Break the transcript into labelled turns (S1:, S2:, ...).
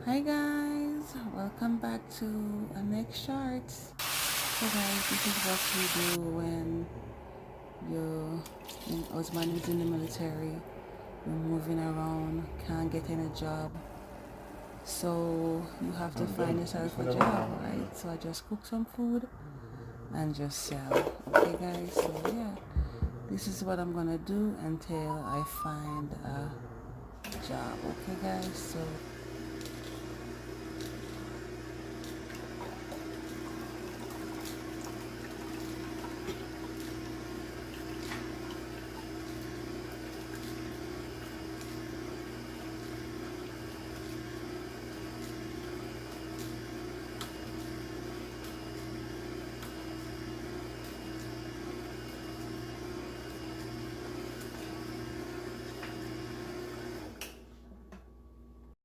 S1: Hi guys, welcome back to a next shorts. So guys, this is what you do when your husband is in the military, you're moving around, can't get any job. So you have to find yourself a job, right? So I just cook some food and just sell. Okay guys, so yeah, this is what I'm gonna do until I find a job. Okay guys, so